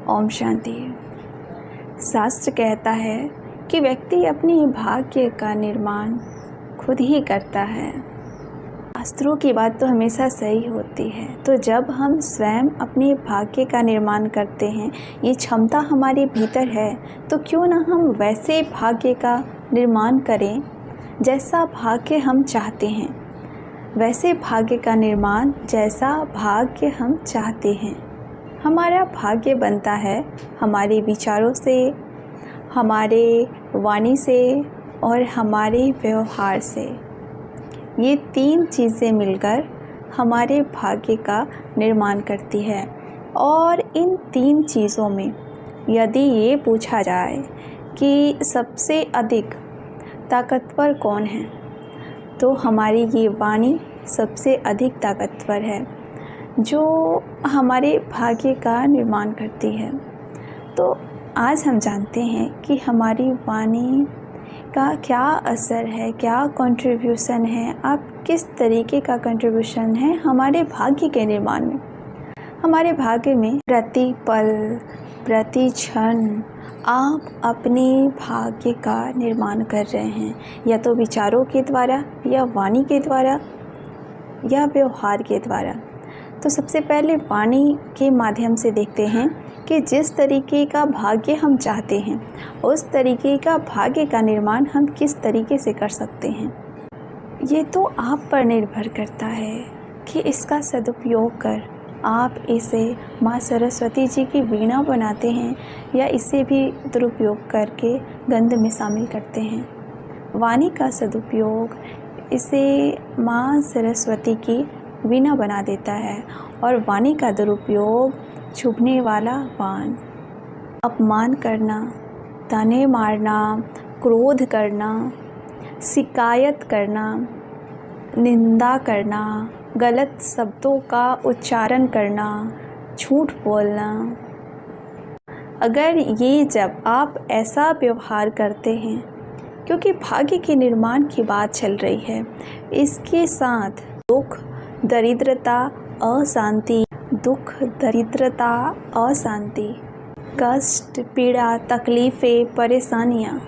ओम शांति। शास्त्र कहता है कि व्यक्ति अपनी भाग्य का निर्माण खुद ही करता है। शास्त्रों की बात तो हमेशा सही होती है। तो जब हम स्वयं अपने भाग्य का निर्माण करते हैं, ये क्षमता हमारे भीतर है, तो क्यों ना हम वैसे भाग्य का निर्माण करें जैसा भाग्य हम चाहते हैं, वैसे भाग्य का निर्माण जैसा भाग्य हम चाहते हैं। हमारा भाग्य बनता है हमारे विचारों से, हमारे वाणी से और हमारे व्यवहार से। ये तीन चीज़ें मिलकर हमारे भाग्य का निर्माण करती है। और इन तीन चीज़ों में यदि ये पूछा जाए कि सबसे अधिक ताकतवर कौन है, तो हमारी ये वाणी सबसे अधिक ताकतवर है, जो हमारे भाग्य का निर्माण करती है। तो आज हम जानते हैं कि हमारी वाणी का क्या असर है, क्या कंट्रीब्यूशन है, आप किस तरीके का कंट्रीब्यूशन है हमारे भाग्य के निर्माण में। हमारे भाग्य में प्रति पल प्रति क्षण आप अपने भाग्य का निर्माण कर रहे हैं, या तो विचारों के द्वारा, या वाणी के द्वारा, या व्यवहार के द्वारा। तो सबसे पहले वाणी के माध्यम से देखते हैं कि जिस तरीके का भाग्य हम चाहते हैं, उस तरीके का भाग्य का निर्माण हम किस तरीके से कर सकते हैं। ये तो आप पर निर्भर करता है कि इसका सदुपयोग कर आप इसे माँ सरस्वती जी की वीणा बनाते हैं, या इसे भी दुरुपयोग करके गंध में शामिल करते हैं। वाणी का सदुपयोग इसे माँ सरस्वती की वीणा बना देता है, और वाणी का दुरुपयोग चुभने वाला वाण, अपमान करना, ताने मारना, क्रोध करना, शिकायत करना, निंदा करना, गलत शब्दों का उच्चारण करना, झूठ बोलना। अगर ये जब आप ऐसा व्यवहार करते हैं, क्योंकि भाग्य के निर्माण की बात चल रही है, इसके साथ दुख, दरिद्रता, अशांति, दुख, दरिद्रता, अशांति, कष्ट, पीड़ा, तकलीफ़ें, परेशानियाँ,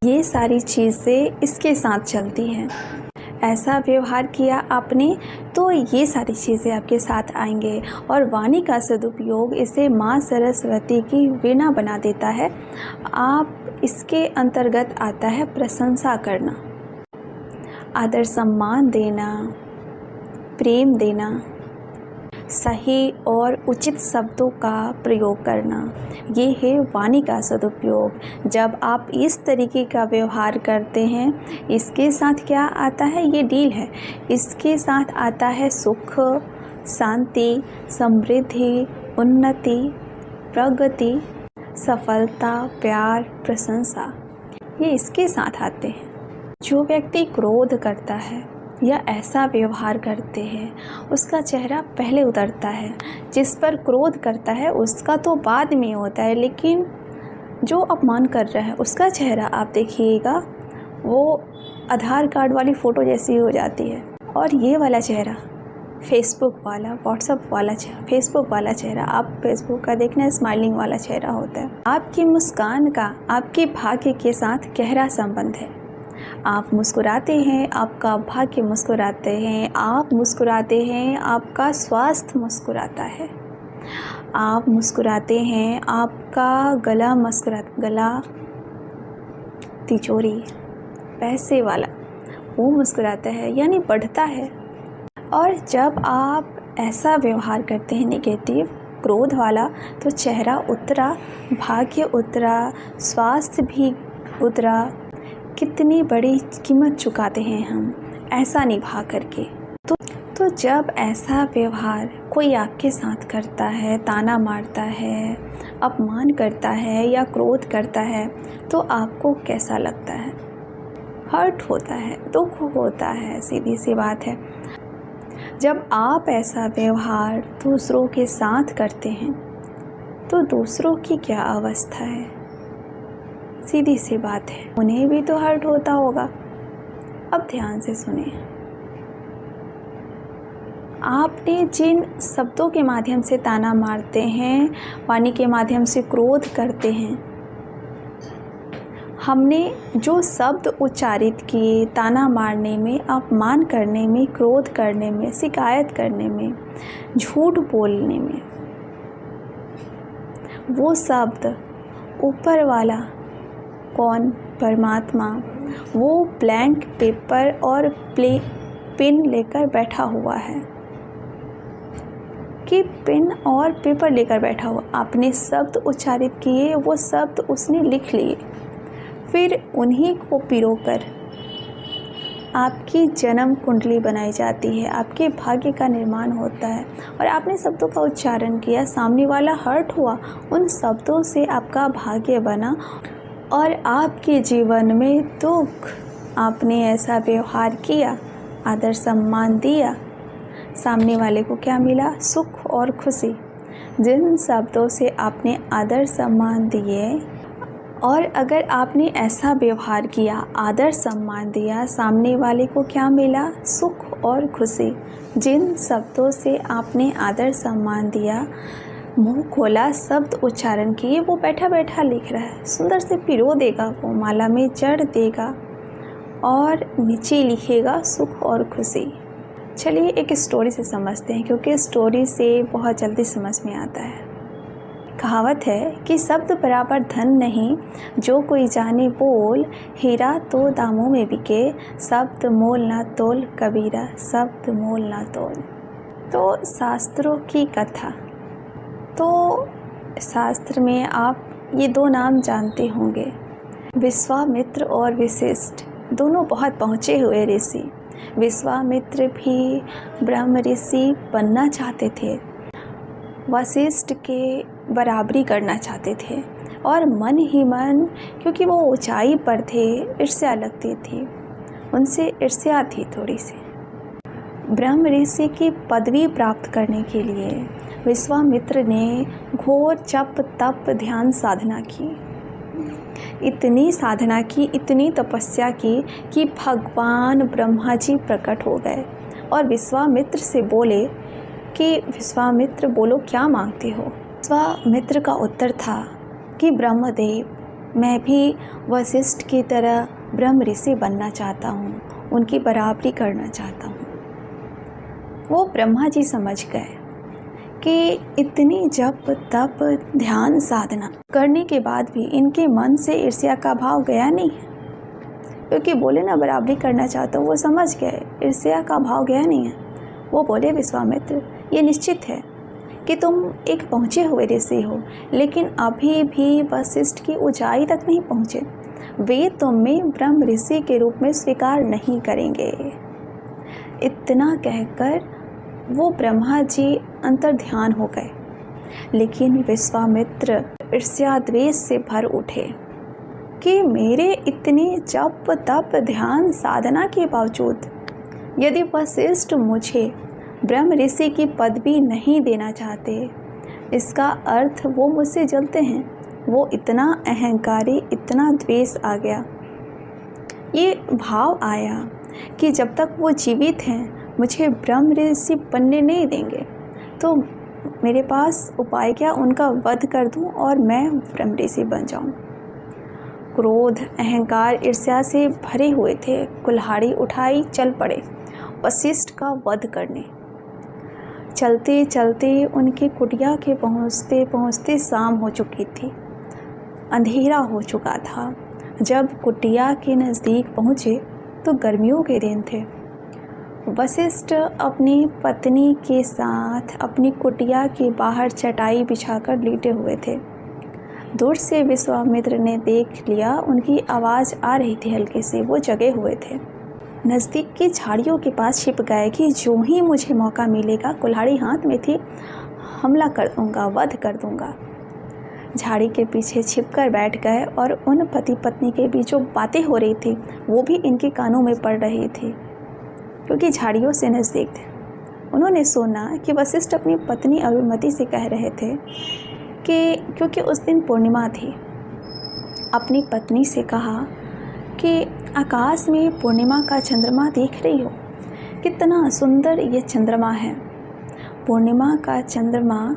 ये सारी चीज़ें इसके साथ चलती हैं। ऐसा व्यवहार किया आपने तो ये सारी चीज़ें आपके साथ आएंगे, और वाणी का सदुपयोग इसे माँ सरस्वती की वीणा बना देता है। आप इसके अंतर्गत आता है प्रशंसा करना, आदर सम्मान देना, प्रेम देना, सही और उचित शब्दों का प्रयोग करना। ये है वाणी का सदुपयोग। जब आप इस तरीके का व्यवहार करते हैं, इसके साथ क्या आता है, ये डील है, इसके साथ आता है सुख, शांति, समृद्धि, उन्नति, प्रगति, सफलता, प्यार, प्रशंसा, ये इसके साथ आते हैं। जो व्यक्ति क्रोध करता है या ऐसा व्यवहार करते हैं, उसका चेहरा पहले उतरता है। जिस पर क्रोध करता है उसका तो बाद में होता है, लेकिन जो अपमान कर रहा है उसका चेहरा आप देखिएगा, वो आधार कार्ड वाली फ़ोटो जैसी हो जाती है। और ये वाला चेहरा फेसबुक वाला, व्हाट्सएप वाला चेहरा, फेसबुक वाला चेहरा, आप फेसबुक का देखना, स्माइलिंग वाला चेहरा होता है। आपकी मुस्कान का आपके भाग्य के साथ गहरा संबंध है। आप मुस्कुराते हैं, आपका भाग्य मुस्कुराते हैं, आप मुस्कुराते हैं, आपका स्वास्थ्य मुस्कुराता है। आप मुस्कुराते हैं, आपका गला तिजोरी, पैसे वाला, वो मुस्कुराता है, यानी बढ़ता है। और जब आप ऐसा व्यवहार करते हैं नेगेटिव, क्रोध वाला, तो चेहरा उतरा, भाग्य उतरा, स्वास्थ्य भी उतरा। कितनी बड़ी कीमत चुकाते हैं हम ऐसा निभा करके। तो जब ऐसा व्यवहार कोई आपके साथ करता है, ताना मारता है, अपमान करता है या क्रोध करता है, तो आपको कैसा लगता है? हर्ट होता है, दुख होता है, सीधी सी बात है। जब आप ऐसा व्यवहार दूसरों के साथ करते हैं, तो दूसरों की क्या अवस्था है? सीधी सी बात है, उन्हें भी तो हर्ट होता होगा। अब ध्यान से सुने। आपने जिन शब्दों के माध्यम से ताना मारते हैं, वाणी के माध्यम से क्रोध करते हैं, हमने जो शब्द उच्चारित किए ताना मारने में, अपमान करने में, क्रोध करने में, शिकायत करने में, झूठ बोलने में, वो शब्द ऊपर वाला कौन, परमात्मा, वो ब्लैंक पेपर और पेन लेकर बैठा हुआ है, कि पेन और पेपर लेकर बैठा हुआ। आपने शब्द उच्चारित किए, वो शब्द उसने लिख लिए, फिर उन्हीं को पिरोकर आपकी जन्म कुंडली बनाई जाती है, आपके भाग्य का निर्माण होता है। और आपने शब्दों का उच्चारण किया, सामने वाला हर्ट हुआ, उन शब्दों से आपका भाग्य बना और आपके जीवन में दुख। आपने ऐसा व्यवहार किया, आदर सम्मान दिया, सामने वाले को क्या मिला? सुख और खुशी। जिन शब्दों से आपने आदर सम्मान दिए, और अगर आपने ऐसा व्यवहार किया, आदर सम्मान दिया, सामने वाले को क्या मिला? सुख और खुशी। जिन शब्दों से आपने आदर सम्मान दिया, मुंह खोला, शब्द उच्चारण किए, वो बैठा बैठा लिख रहा है, सुंदर से पिरो देगा, वो माला में जड़ देगा और नीचे लिखेगा सुख और खुशी। चलिए एक स्टोरी से समझते हैं, क्योंकि स्टोरी से बहुत जल्दी समझ में आता है। कहावत है कि शब्द बराबर धन नहीं, जो कोई जाने बोल, हीरा तो दामों में बिके, शब्द मोल ना तोल कबीरा, शब्द मोल ना तोल। तो शास्त्रों की कथा, तो शास्त्र में आप ये दो नाम जानते होंगे, विश्वामित्र और वशिष्ठ, दोनों बहुत पहुँचे हुए ऋषि। विश्वामित्र भी ब्रह्म ऋषि बनना चाहते थे, वशिष्ठ के बराबरी करना चाहते थे, और मन ही मन, क्योंकि वो ऊंचाई पर थे, ईर्ष्या लगती थी, उनसे ईर्ष्या थी थोड़ी सी। ब्रह्म ऋषि की पदवी प्राप्त करने के लिए विश्वामित्र ने घोर जप तप ध्यान साधना की, इतनी साधना की, इतनी तपस्या की कि भगवान ब्रह्मा जी प्रकट हो गए और विश्वामित्र से बोले कि विश्वामित्र बोलो क्या मांगते हो। विश्वामित्र का उत्तर था कि ब्रह्मदेव, मैं भी वशिष्ठ की तरह ब्रह्म ऋषि बनना चाहता हूँ, उनकी बराबरी करना चाहता हूँ। वो ब्रह्मा जी समझ गए कि इतनी जप तप ध्यान साधना करने के बाद भी इनके मन से ईर्ष्या का भाव गया नहीं, क्योंकि बोले ना बराबरी करना चाहता हूँ, वो समझ गए ईर्ष्या का भाव गया नहीं है। वो बोले विश्वामित्र, ये निश्चित है कि तुम एक पहुँचे हुए ऋषि हो, लेकिन अभी भी वशिष्ठ की ऊंचाई तक नहीं पहुँचे, वे तुम्हें ब्रह्म ऋषि के रूप में स्वीकार नहीं करेंगे। इतना कहकर वो ब्रह्मा जी अंतर ध्यान हो गए, लेकिन विश्वामित्र ईर्ष्या द्वेष से भर उठे कि मेरे इतने जप तप ध्यान साधना के बावजूद यदि वशिष्ठ मुझे ब्रह्म ऋषि की पदवी नहीं देना चाहते, इसका अर्थ वो मुझसे जलते हैं। वो इतना अहंकारी, इतना द्वेष आ गया, ये भाव आया कि जब तक वो जीवित हैं मुझे ब्रह्म ऋषि बनने नहीं देंगे, तो मेरे पास उपाय क्या, उनका वध कर दूं और मैं ब्रह्म ऋषि बन जाऊं। क्रोध, अहंकार, ईर्ष्या से भरे हुए थे, कुल्हाड़ी उठाई, चल पड़े वशिष्ठ का वध करने। चलते चलते उनकी कुटिया के पहुँचते पहुँचते शाम हो चुकी थी, अंधेरा हो चुका था। जब कुटिया के नज़दीक पहुँचे तो गर्मियों के दिन थे। वशिष्ठ अपनी पत्नी के साथ अपनी कुटिया के बाहर चटाई बिछाकर लेटे हुए थे। दूर से विश्वामित्र ने देख लिया, उनकी आवाज़ आ रही थी हल्के से, वो जगे हुए थे। नज़दीक की झाड़ियों के पास छिप गए कि जो ही मुझे मौका मिलेगा, कुल्हाड़ी हाथ में थी, हमला कर दूंगा, वध कर दूंगा। झाड़ी के पीछे छिपकर बैठ गए और उन पति पत्नी के बीच जो बातें हो रही थी वो भी इनके कानों में पड़ रही थी, क्योंकि झाड़ियों से नज़दीक थे। उन्होंने सुना कि वशिष्ठ अपनी पत्नी अरुणमति से कह रहे थे कि क्योंकि उस दिन पूर्णिमा थी, अपनी पत्नी से कहा कि आकाश में पूर्णिमा का चंद्रमा देख रही हो, कितना सुंदर ये चंद्रमा है, पूर्णिमा का चंद्रमा,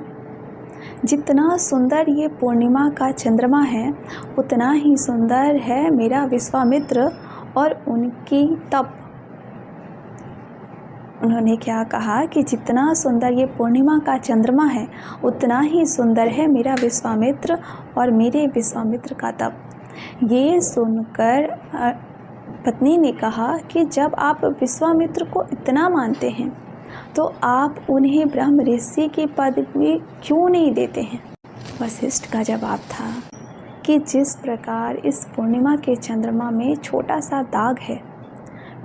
जितना सुंदर ये पूर्णिमा का चंद्रमा है, उतना ही सुंदर है मेरा विश्वामित्र और उनकी तप। उन्होंने क्या कहा कि जितना सुंदर ये पूर्णिमा का चंद्रमा है, उतना ही सुंदर है मेरा विश्वामित्र और मेरे विश्वामित्र का तप। ये सुनकर पत्नी ने कहा कि जब आप विश्वामित्र को इतना मानते हैं तो आप उन्हें ब्रह्म ऋषि की पदवी क्यों नहीं देते हैं। वशिष्ठ का जवाब था कि जिस प्रकार इस पूर्णिमा के चंद्रमा में छोटा सा दाग है,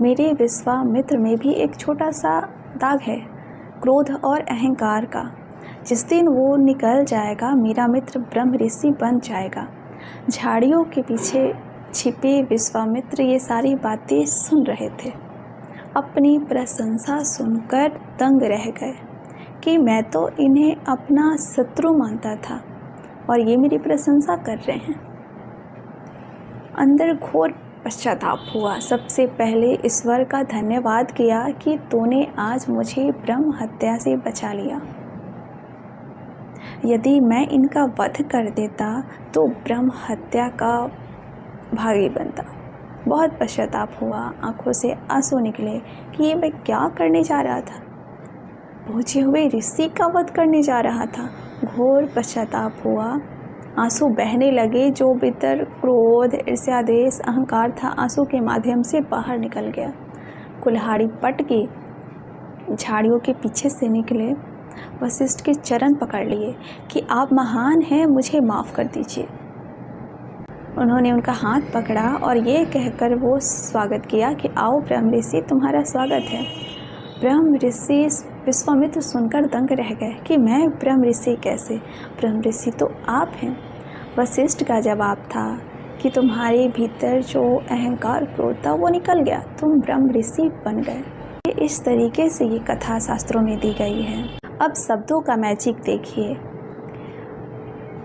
मेरे विश्वामित्र में भी एक छोटा सा दाग है, क्रोध और अहंकार का। जिस दिन वो निकल जाएगा, मेरा मित्र ब्रह्म ऋषि बन जाएगा। झाड़ियों के पीछे छिपे विश्वामित्र ये सारी बातें सुन रहे थे। अपनी प्रशंसा सुनकर दंग रह गए कि मैं तो इन्हें अपना शत्रु मानता था और ये मेरी प्रशंसा कर रहे हैं। अंदर घोर पश्चाताप हुआ। सबसे पहले ईश्वर का धन्यवाद किया कि तूने आज मुझे ब्रह्म हत्या से बचा लिया। यदि मैं इनका वध कर देता तो ब्रह्म हत्या का भागी बनता। बहुत पश्चाताप हुआ, आंखों से आंसू निकले कि ये मैं क्या करने जा रहा था। पूछे हुए ऋषि का वध करने जा रहा था। घोर पश्चाताप हुआ, आंसू बहने लगे। जो भीतर क्रोध, ईर्ष्या, द्वेष, अहंकार था, आंसू के माध्यम से बाहर निकल गया। कुल्हाड़ी पट के झाड़ियों के पीछे से निकले। वशिष्ठ के चरण पकड़ लिए कि आप महान हैं, मुझे माफ़ कर दीजिए। उन्होंने उनका हाथ पकड़ा और ये कहकर वो स्वागत किया कि आओ ब्रह्म ऋषि, तुम्हारा स्वागत है। ब्रह्म ऋषि विश्वामित्र सुनकर दंग रह गए कि मैं ब्रह्म ऋषि कैसे? ब्रह्म ऋषि तो आप हैं। वशिष्ठ का जवाब था कि तुम्हारे भीतर जो अहंकार, क्रोध था वो निकल गया, तुम ब्रह्म ऋषि बन गए। इस तरीके से ये कथा शास्त्रों में दी गई है। अब शब्दों का मैजिक देखिए।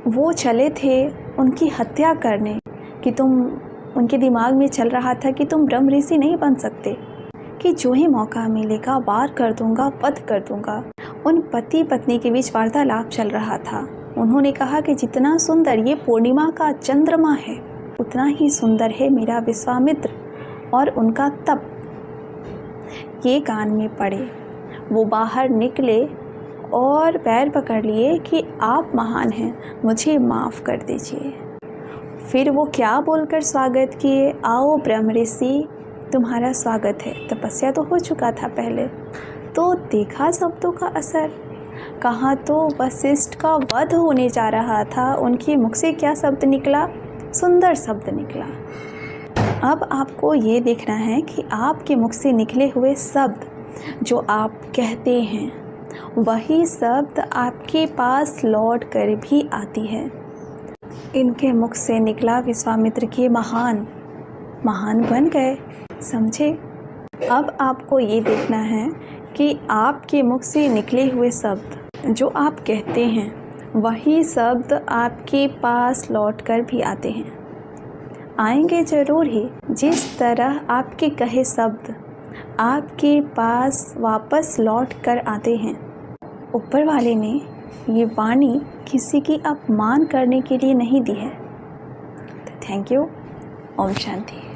वो चले थे उनकी हत्या करने कि उनके दिमाग में चल रहा था कि तुम ब्रह्म ऋषि नहीं बन सकते, कि जो ही मौका मिलेगा वार कर दूंगा, वध कर दूंगा। उन पति पत्नी के बीच वार्तालाप चल रहा था। उन्होंने कहा कि जितना सुंदर ये पूर्णिमा का चंद्रमा है, उतना ही सुंदर है मेरा विश्वामित्र और उनका तप। ये कान में पड़े। वो बाहर निकले और पैर पकड़ लिए कि आप महान हैं, मुझे माफ़ कर दीजिए। फिर वो क्या बोलकर स्वागत किए, आओ ब्रह्म ऋषि, तुम्हारा स्वागत है। तपस्या तो हो चुका था पहले, तो देखा शब्दों का असर। कहाँ तो वशिष्ठ का वध होने जा रहा था, उनके मुख से क्या शब्द निकला? सुंदर शब्द निकला। अब आपको ये देखना है कि आपके मुख से निकले हुए शब्द जो आप कहते हैं, वही शब्द आपके पास लौट कर भी आती है। इनके मुख से निकला विश्वामित्र के महान बन गए, समझे? अब आपको ये देखना है कि आपके मुख से निकले हुए शब्द जो आप कहते हैं, वही शब्द आपके पास लौट कर भी आते हैं। आएंगे ज़रूर ही। जिस तरह आपके कहे शब्द आपके पास वापस लौट कर आते हैं। ऊपर वाले ने ये वाणी किसी की अपमान करने के लिए नहीं दी है। Thank you. ओम शांति।